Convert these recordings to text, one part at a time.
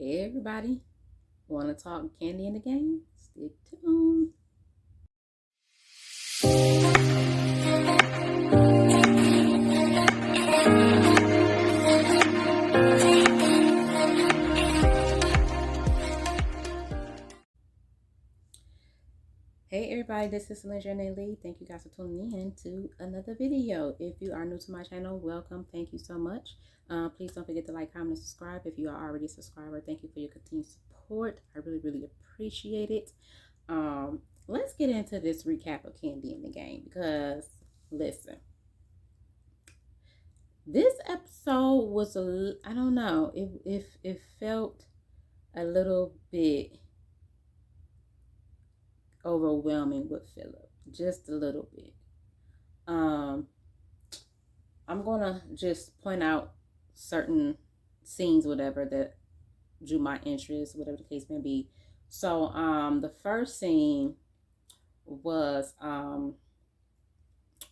Hey everybody, want to talk candy in the game? Stick tuned. Hey everybody, this is Sandrica Lee. Thank you guys for tuning in to another video. If you are new to my channel, welcome. Thank you so much. Please don't forget to like, comment, and subscribe. If you are already a subscriber, thank you for your continued support. I really appreciate it. Let's get into this recap of Candy in the Game because listen, this episode was I don't know, it felt a little bit overwhelming with Phillip, just a little bit. Um, I'm gonna just point out certain scenes, whatever that drew my interest, whatever the case may be. So, the first scene was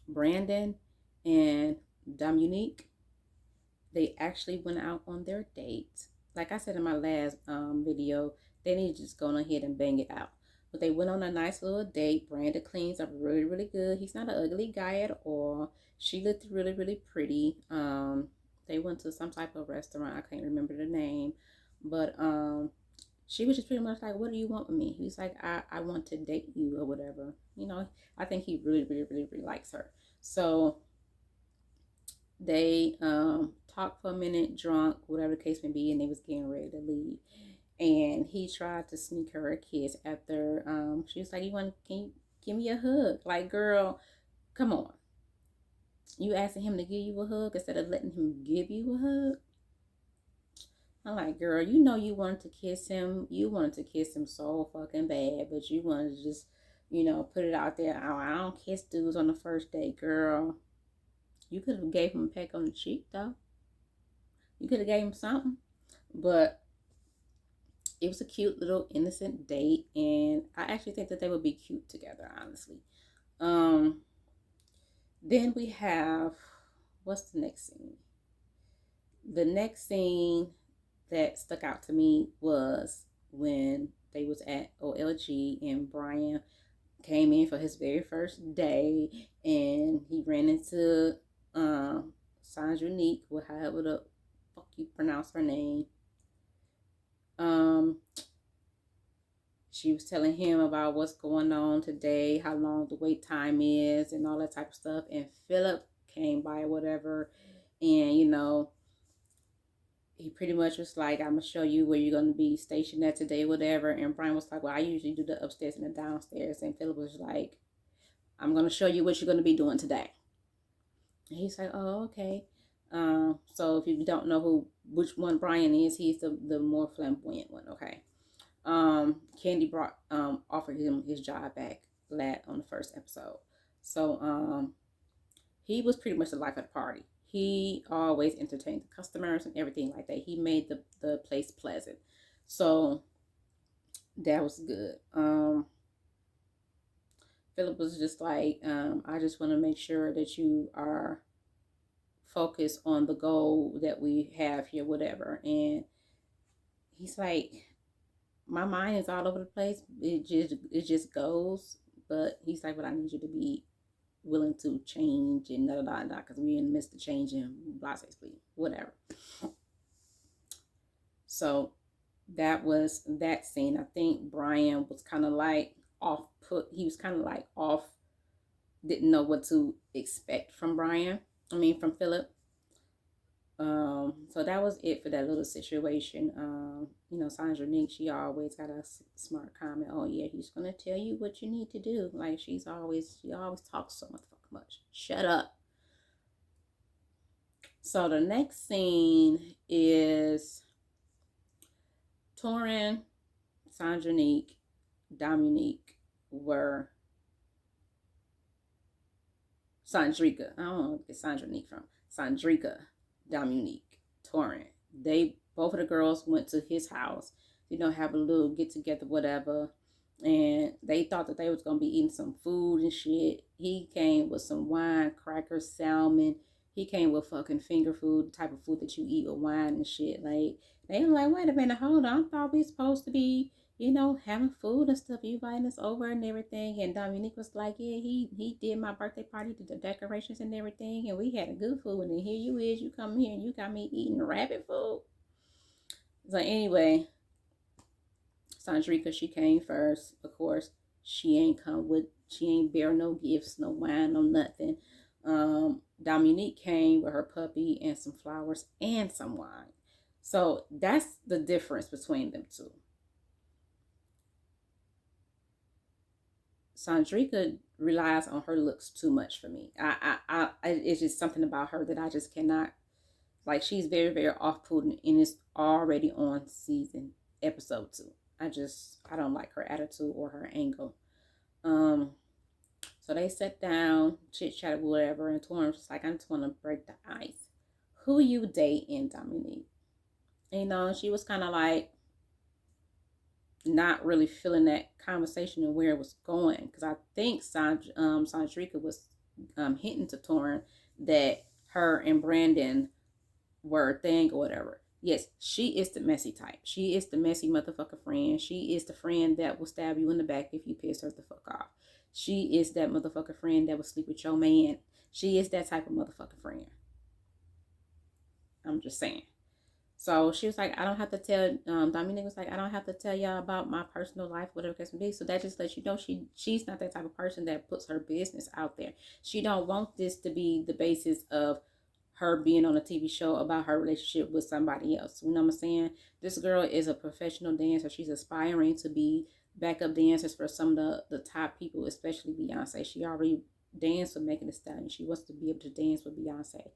Brandon and Dominique. They actually went out on their date. Like I said in my last video, they need to just go ahead and bang it out. But they went on a nice little date. Brandon cleans up really good. He's not an ugly guy at all. She looked really pretty. They went to some type of restaurant. I can't remember the name. But she was just pretty much like, what do you want with me? He's like, I want to date you or whatever. You know, I think he really likes her. So they talked for a minute, drunk, whatever the case may be, and they was getting ready to leave. And he tried to sneak her a kiss after she was like, can you give me a hug? Like, girl, come on. You asking him to give you a hug instead of letting him give you a hug? I'm like, girl, you know you wanted to kiss him. You wanted to kiss him so fucking bad, but you wanted to just, put it out there. Oh, I don't kiss dudes on the first date, girl. You could have gave him a peck on the cheek, though. You could have gave him something. But it was a cute little innocent date, and I actually think that they would be cute together, honestly. Then we have, what's the next scene? The next scene that stuck out to me was when they was at OLG and Brian came in for his very first day, and he ran into Sandrica, or however the fuck you pronounce her name. She was telling him about what's going on today, how long the wait time is, and all that type of stuff. And Phillip came by, whatever, and he pretty much was like, I'm gonna show you where you're gonna be stationed at today, whatever. And Brian was like, well, I usually do the upstairs and the downstairs. And Phillip was like, I'm gonna show you what you're gonna be doing today. And he's like, oh, okay. So if you don't know which one Brian is, he's the more flamboyant one, okay. Candy offered him his job back on the first episode. So he was pretty much the life of the party. He always entertained the customers and everything like that. He made the place pleasant. So that was good. Phillip was just like, I just want to make sure that you are focused on the goal that we have here, whatever. And he's like, my mind is all over the place. It just goes. But he's like, but I need you to be willing to change and because we're in the midst of changing, blah, whatever. So that was that scene. I think Brian was kind of like he was kind of like off, didn't know what to expect from from Phillip. So that was it for that little situation. Sandrica, she always got a smart comment. Oh yeah, he's gonna tell you what you need to do. Like she always talks so much. Shut up. So the next scene is Torin, Sandrica, Dominique were Sandrica. I don't know where it's Sandrica from. Sandrica, Dominique, Torin. They both of the girls went to his house, have a little get together, whatever. And they thought that they was gonna be eating some food and shit. He came with some wine, crackers, salmon. He came with fucking finger food, the type of food that you eat with wine and shit. Like They were like, wait a minute, hold on. I thought we supposed to be, having food and stuff. You inviting us over and everything. And Dominique was like, yeah, he did my birthday party, did the decorations and everything, and we had a good food. And then here you is, you come here and you got me eating rabbit food. So anyway, Sandrica, she came first. Of course, she ain't bear no gifts, no wine, no nothing. Dominique came with her puppy and some flowers and some wine. So that's the difference between them two. Sandrica relies on her looks too much for me. It's just something about her that I just cannot. Like, she's very, very off-putting, and it's already on episode 2. I don't like her attitude or her angle. Um, so they sat down, chit chatted, whatever, and Torin was just like, I just want to break the ice. Who you dating, Dominique? She was kind of like not really feeling that conversation and where it was going, because I think Sandrika was hinting to Torin that her and Brandon were a thing or whatever. Yes, she is the messy type. She is the messy motherfucker friend. She is the friend that will stab you in the back if you piss her the fuck off. She is that motherfucker friend that will sleep with your man. She is that type of motherfucker friend. I'm just saying. So she was like, I don't have to tell, Dominique was like, I don't have to tell y'all about my personal life, whatever it can be. So that just lets you know she's not that type of person that puts her business out there. She don't want this to be the basis of her being on a TV show about her relationship with somebody else. You know what I'm saying? This girl is a professional dancer. She's aspiring to be backup dancers for some of the top people, especially Beyonce. She already danced with Megan Thee Stallion. She wants to be able to dance with Beyonce.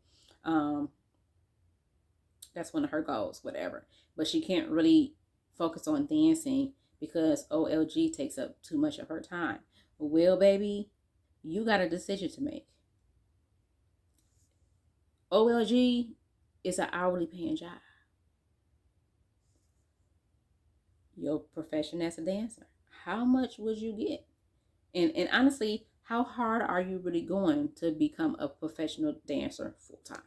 That's one of her goals, whatever. But she can't really focus on dancing because OLG takes up too much of her time. Well, baby, you got a decision to make. OLG is an hourly paying job. Your profession as a dancer. How much would you get? And honestly, how hard are you really going to become a professional dancer full time?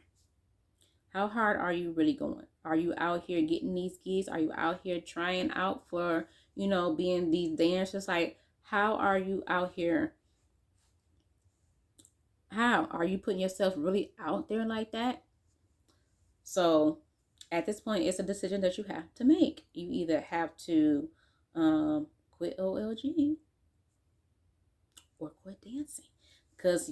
How hard are you really going? Are you out here getting these gigs? Are you out here trying out for, being these dancers? Like, how are you out here? How are you putting yourself really out there like that? So at this point, it's a decision that you have to make. You either have to quit OLG or quit dancing, because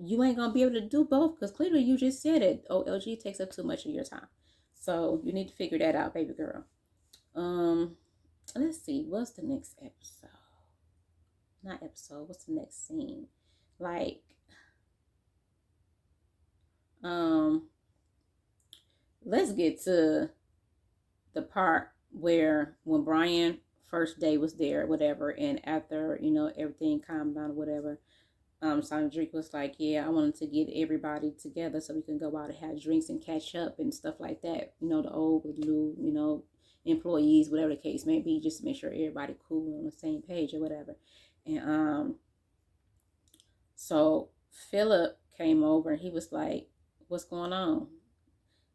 you ain't gonna be able to do both, because clearly you just said it. OLG takes up too much of your time. So you need to figure that out, baby girl. Let's see, what's the next episode? Not episode, what's the next scene? Like, let's get to the part where when Brian first day was there, whatever, and after, everything calmed down or whatever, Sandrick was like, yeah, I wanted to get everybody together so we can go out and have drinks and catch up and stuff like that. The old with new, employees, whatever the case may be, just to make sure everybody cool on the same page or whatever. And so Phillip came over and he was like, what's going on?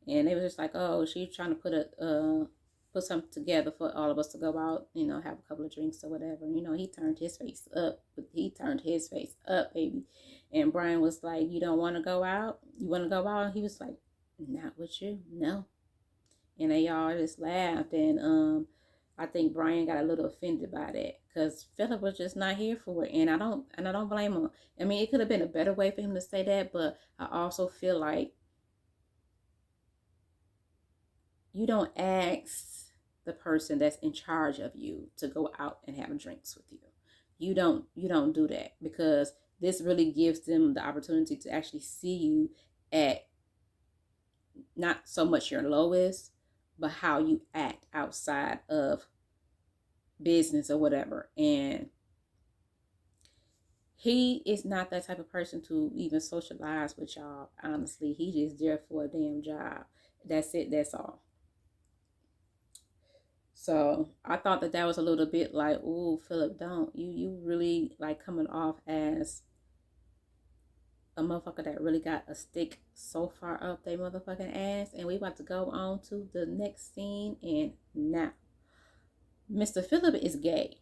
And they was just like, oh, she's trying to put something together for all of us to go out, have a couple of drinks or whatever. He turned his face up. Baby. And Brian was like, you don't want to go out? You want to go out? And he was like, not with you, no. And they all just laughed. And I think Brian got a little offended by that, because Phillip was just not here for it. And I don't blame him. I mean, it could have been a better way for him to say that, but I also feel like you don't ask the person that's in charge of you to go out and have drinks with you. You don't do that, because this really gives them the opportunity to actually see you at not so much your lowest, but how you act outside of business or whatever. And he is not that type of person to even socialize with y'all. Honestly, he just there for a damn job. That's it. That's all. So I thought that was a little bit like, ooh, Phillip, don't you really like coming off as a motherfucker that really got a stick so far up their motherfucking ass. And we about to go on to the next scene. And now, Mr. Phillip is gay.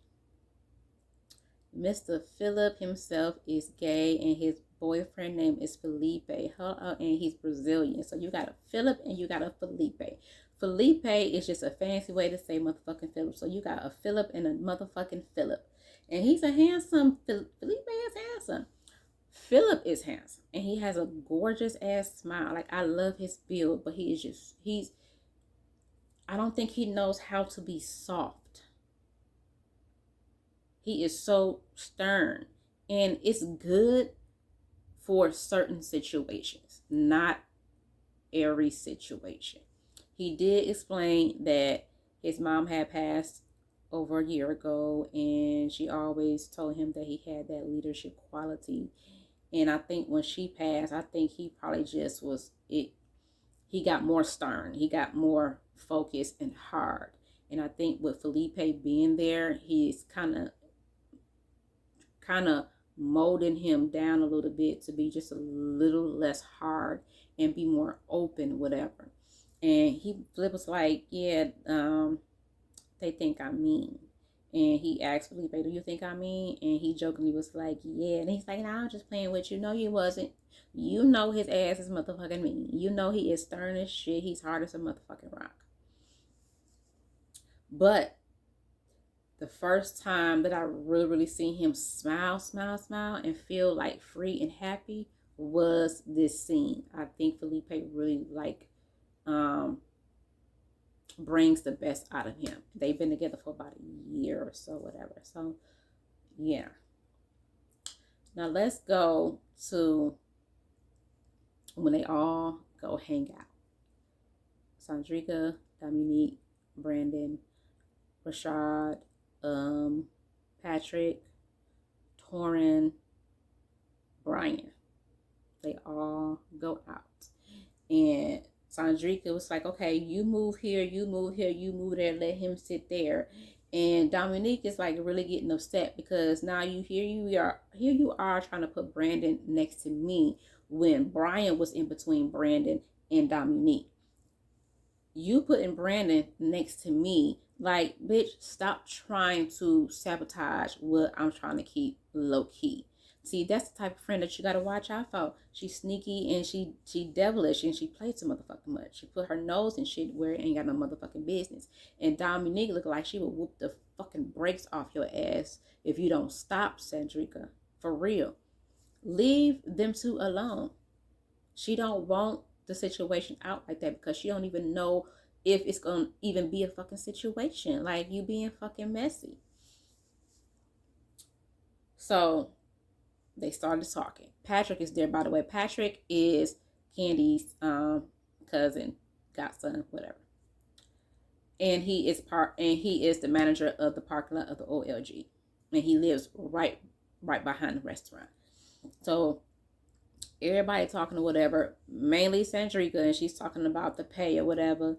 Mr. Phillip himself is gay, and his boyfriend name is Felipe. And he's Brazilian. So you got a Phillip and you got a Felipe. Felipe is just a fancy way to say motherfucking Phillip. So you got a Phillip and a motherfucking Phillip. And he's a handsome, Felipe is handsome. Phillip is handsome. And he has a gorgeous ass smile. Like, I love his build, but I don't think he knows how to be soft. He is so stern, and it's good for certain situations, not every situation. He did explain that his mom had passed over a year ago, and she always told him that he had that leadership quality. And I think when she passed, I think he probably just he got more stern. He got more focused and hard. And I think with Felipe being there, he's kind of molding him down a little bit to be just a little less hard and be more open, whatever. And Flip was like, yeah, they think I'm mean. And he asked Felipe, do you think I'm mean? And he jokingly was like, yeah. And he's like, no, I'm just playing with you. No, you wasn't. You know his ass is motherfucking mean. You know he is stern as shit. He's hard as a motherfucking rock. But the first time that I really seen him smile and feel like free and happy was this scene. I think Felipe really brings the best out of him. They've been together for about a year or so, whatever. So, yeah. Now let's go to when they all go hang out. Sandrica, Dominique, Brandon, Rashad, Patrick, Torin, Brian. They all go out. And Sandrica was like, okay, you move here, you move here, you move there, let him sit there. And Dominique is like really getting upset because now you are trying to put Brandon next to me when Brian was in between Brandon and Dominique. You putting Brandon next to me, like, bitch, stop trying to sabotage what I'm trying to keep low key. See, that's the type of friend that you gotta watch out for. She's sneaky and she devilish and she plays so motherfucking much. She put her nose in shit where it ain't got no motherfucking business. And Dominique look like she would whoop the fucking brakes off your ass if you don't stop, Sandrica. For real. Leave them two alone. She don't want the situation out like that because she don't even know if it's gonna even be a fucking situation. Like, you being fucking messy. So they started talking. Patrick is there, by the way. Patrick is Candy's cousin, godson, whatever. And he is the manager of the parking lot of the OLG. And he lives right behind the restaurant. So everybody talking or whatever, mainly Sandrica, and she's talking about the pay or whatever.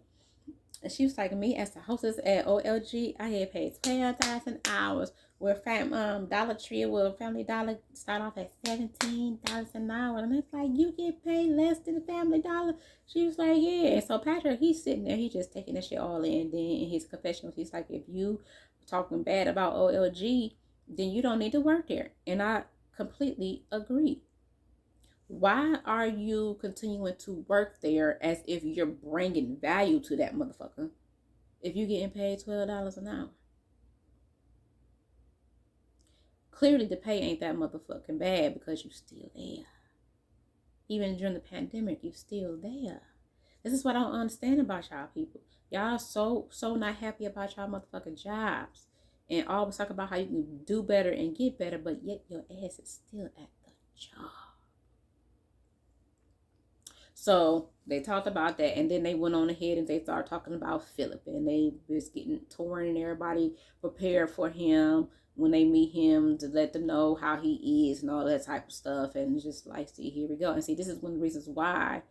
And she was like, me as the hostess at OLG, I had paid $12,000 where Dollar Tree or Family Dollar start off at $17 an hour. And it's like, you get paid less than the Family Dollar? She was like, yeah. And so Patrick, he's sitting there, he's just taking that shit all in. Then in his confessionals, he's like, if you talking bad about OLG, then you don't need to work there. And I completely agree. Why are you continuing to work there as if you're bringing value to that motherfucker if you're getting paid $12 an hour? Clearly the pay ain't that motherfucking bad because you still there. Even during the pandemic, you still there. This is what I don't understand about y'all people. Y'all so not happy about y'all motherfucking jobs. And always talk about how you can do better and get better, but yet your ass is still at the job. So they talked about that, and then they went on ahead and they started talking about Phillip, and they was getting Torin and everybody prepared for him when they meet him to let them know how he is and all that type of stuff. And just like, see, here we go. And see, this is one of the reasons why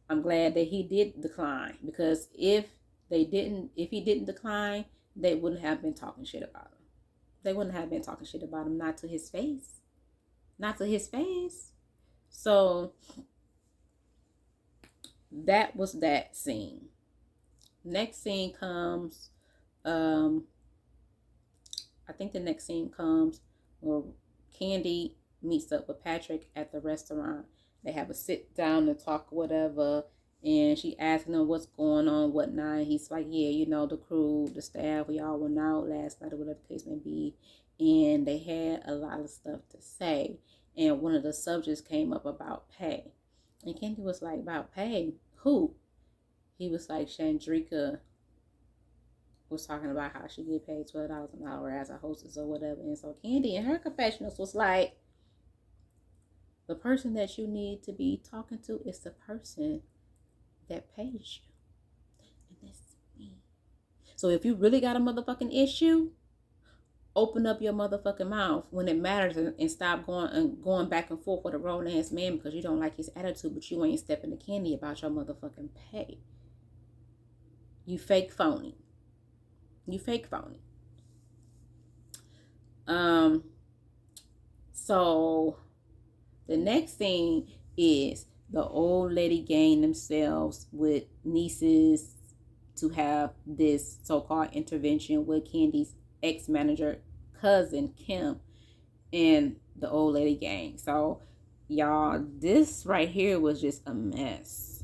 I'm glad that he did decline, because if he didn't decline, they wouldn't have been talking shit about him. They wouldn't have been talking shit about him, not to his face. Not to his face. So that was that scene. Next scene comes, um, I think the next scene comes where Candy meets up with Patrick at the restaurant. They have a sit down and talk, whatever. And she asking him what's going on, whatnot. And he's like, yeah, you know, the crew, the staff, we all went out last night or whatever the case may be. And they had a lot of stuff to say. And one of the subjects came up about pay. And Candy was like, about pay? Who? He was like, Sandrica was talking about how she get paid $12 an hour as a hostess or whatever. And so Candy in her confessionals was like, the person that you need to be talking to is the person that pays you. And that's me. So if you really got a motherfucking issue, open up your motherfucking mouth when it matters, and stop going back and forth with a grown ass man because you don't like his attitude, but you ain't stepping to Candy about your motherfucking pay. You fake phony. You fake phony. So the next thing is the old lady gang themselves with nieces to have this so-called intervention with Candy's ex-manager cousin Kim and the old lady gang. So y'all, this right here was just a mess.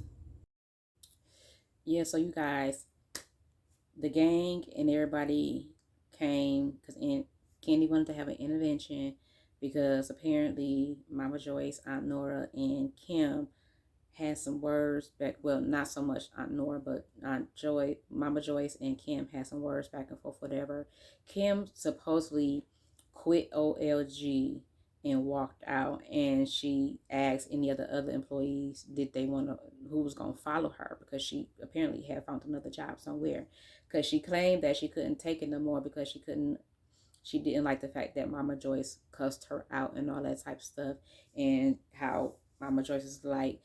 Yeah, so you guys, the gang and everybody came because Candy wanted to have an intervention because apparently Mama Joyce, Aunt Nora, and Kim had some words back. Well, not so much Aunt Nora, but Mama Joyce, and Kim had some words back and forth, whatever. Kim supposedly quit OLG and walked out, and she asked any of the other employees did they want to, who was going to follow her, because she apparently had found another job somewhere, because she claimed that she couldn't take it no more because she didn't like the fact that Mama Joyce cussed her out and all that type of stuff, and how Mama Joyce is like,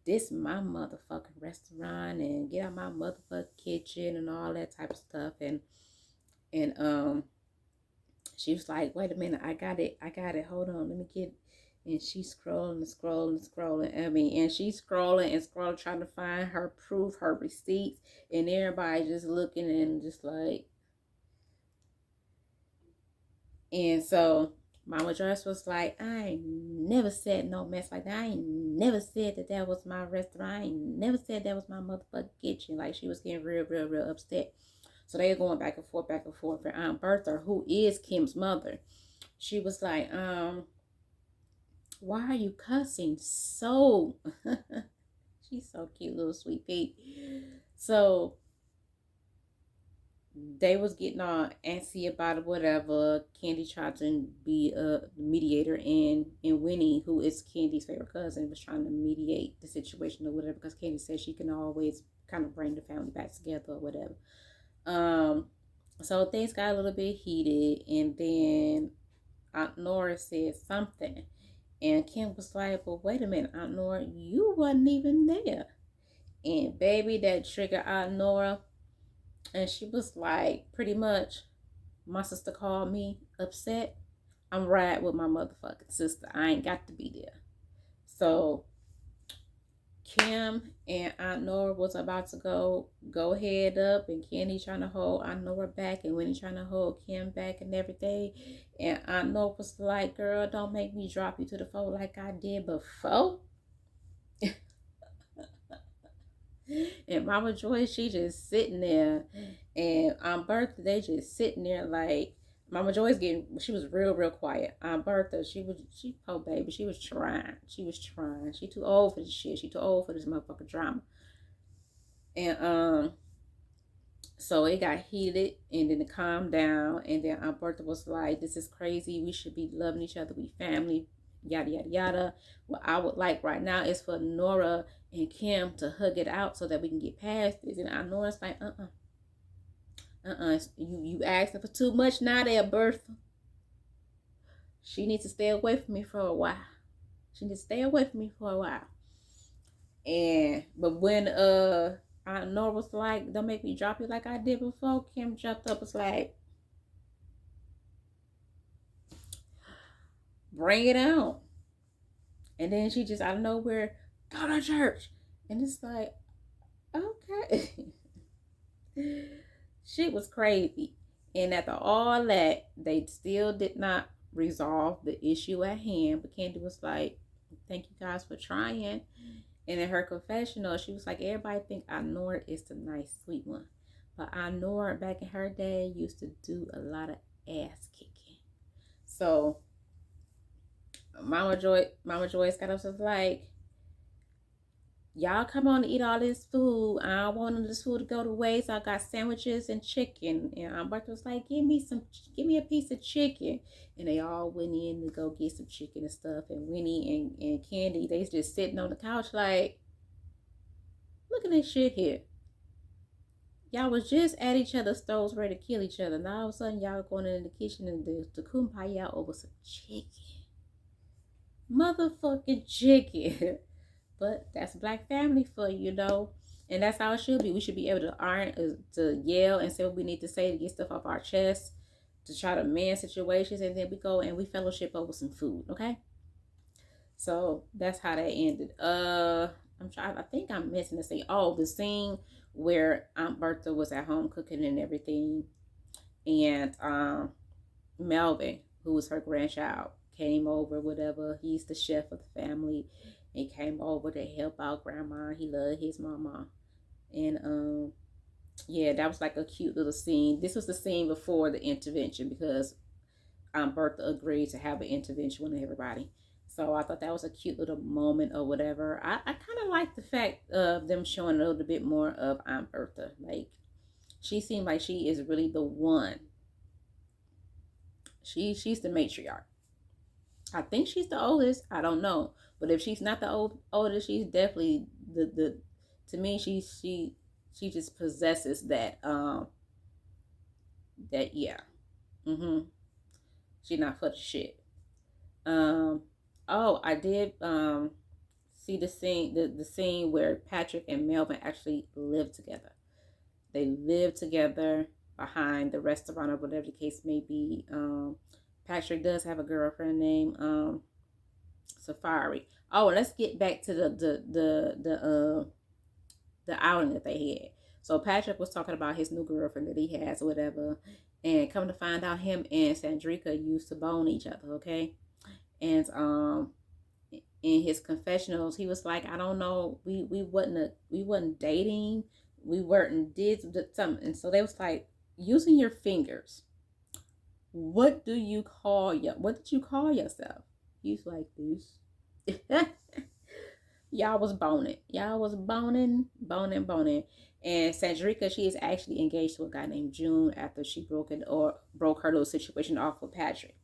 this my motherfucking restaurant and get out my motherfucking kitchen and all that type of stuff. And she was like, wait a minute, I got it, hold on, let me get it. And she's scrolling. I mean, and she's scrolling, trying to find her proof, her receipts, and everybody just looking and just like. And so Mama Joyce was like, I ain't never said no mess like that. I ain't never said that was my restaurant. I ain't never said that was my motherfucking kitchen. Like, she was getting real upset. So they were going back and forth. And Aunt Bertha, who is Kim's mother, she was like, why are you cussing so? She's so cute, little sweet pea. So they was getting all antsy about it, whatever. Candy tried to be a mediator, and Winnie, who is Candy's favorite cousin, was trying to mediate the situation or whatever, because Candy said she can always kind of bring the family back together or whatever. So things got a little bit heated, and then Aunt Nora said something, and Kim was like, well, wait a minute, Aunt Nora, you wasn't even there. And baby, that triggered Aunt Nora. And she was like, pretty much, my sister called me upset. I'm riding with my motherfucking sister. I ain't got to be there. So Kim and Aunt Nora was about to go head up, and Kenny trying to hold Aunt Nora back, and Winnie trying to hold Kim back and everything. And Aunt Nora was like, girl, don't make me drop you to the floor like I did before. And Mama Joy, she just sitting there, and Aunt Bertha, they just sitting there like, Mama Joy's she was real quiet. Aunt Bertha, she poor baby, she was trying. She too old for this shit. She too old for this motherfucking drama. And so it got heated, and then it calmed down, and then Aunt Bertha was like, this is crazy. We should be loving each other. We family, yada, yada, yada. What I would like right now is for Nora and Kim to hug it out so that we can get past this. And Aunt Nora's like, you asking for too much now there, Bertha. She needs to stay away from me for a while. But when Aunt Nora was like, don't make me drop you like I did before, Kim jumped up, was like, bring it on. And then she just out of nowhere, go to church. And it's like, okay. Shit was crazy. And after all that, they still did not resolve the issue at hand. But Candy was like, thank you guys for trying. And in her confessional, she was like, everybody think Anor is the nice, sweet one. But Anor, back in her day, used to do a lot of ass kicking. So Mama Joyce got up and was like, y'all come on to eat all this food. I don't want this food to go to waste. I got sandwiches and chicken. And Bertha was like, give me a piece of chicken. And they all went in to go get some chicken and stuff. And Winnie and Candy, they just sitting on the couch like, look at this shit here. Y'all was just at each other's stoves ready to kill each other. Now all of a sudden y'all going in the kitchen and the kumbaya over some chicken. Motherfucking chicken. But that's black family for you, know. And that's how it should be. We should be able to to yell and say what we need to say to get stuff off our chest, to try to mend situations, and then we go and we fellowship over some food, okay? So that's how that ended. I think I'm missing the scene. Oh, the scene where Aunt Bertha was at home cooking and everything, and Melvin, who was her grandchild, came over, whatever. He's the chef of the family. He came over to help out grandma. He loved his mama. And yeah, that was like a cute little scene. This was the scene before the intervention because Bertha agreed to have an intervention with everybody. So I thought that was a cute little moment or whatever. I kind of like the fact of them showing a little bit more of Aunt Bertha. Like, she seemed like she is really the one. She's the matriarch. I think she's the oldest. I don't know, but if she's not the oldest, she's definitely the. To me, she just possesses that. That yeah. She not for the shit. Um. Oh, I did see the scene where Patrick and Melvin actually live together. They live together behind the restaurant or whatever the case may be. Patrick does have a girlfriend named Safari. Oh, let's get back to the outing that they had. So Patrick was talking about his new girlfriend that he has or whatever, and come to find out, him and Sandrica used to bone each other. Okay, and in his confessionals, he was like, I don't know, we wasn't dating, we weren't did something, and so they was like, using your fingers. What did you call yourself? He's like, this. Y'all was boning. Y'all was boning. And Sandrica, she is actually engaged to a guy named June after she broke her little situation off with Patrick.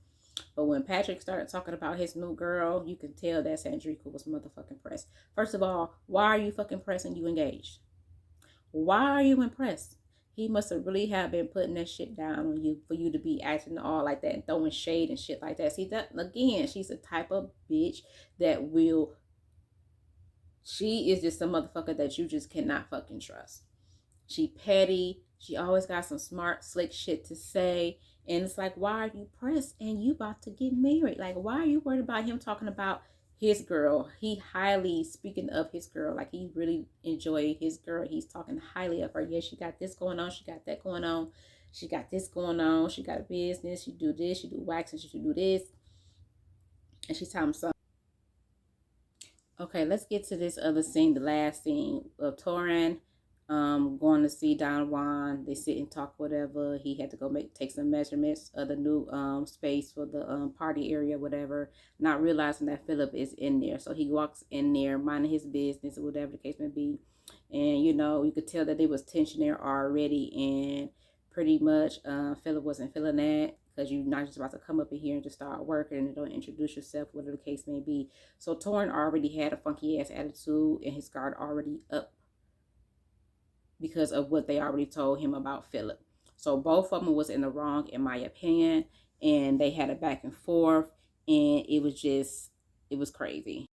But when Patrick started talking about his new girl, you can tell that Sandrica was motherfucking pressed. First of all, why are you fucking pressing you engaged? Why are you impressed? He must have really have been putting that shit down on you for you to be acting all like that and throwing shade and shit like that. See, that again, she's the type of bitch that will. She is just a motherfucker that you just cannot fucking trust. She petty. She always got some smart, slick shit to say. And it's like, why are you pressed and you about to get married? Like, why are you worried about him talking about his girl? He highly speaking of his girl. Like, he really enjoyed his girl. He's talking highly of her. Yeah, she got this going on. She got that going on. She got this going on. She got a business. She do this. She do waxing. She do this. And she's telling him something. Okay, let's get to this other scene, the last scene of Torin going to see Don Juan. They sit and talk, whatever. He had to go take some measurements of the new space for the party area, whatever, not realizing that Phillip is in there. So he walks in there, minding his business, or whatever the case may be. And, you could tell that there was tension there already. And pretty much Phillip wasn't feeling that, because you're not just about to come up in here and just start working and don't introduce yourself, whatever the case may be. So Torin already had a funky ass attitude and his guard already up because of what they already told him about Phillip. So both of them was in the wrong, in my opinion, and they had a back and forth, and it was crazy.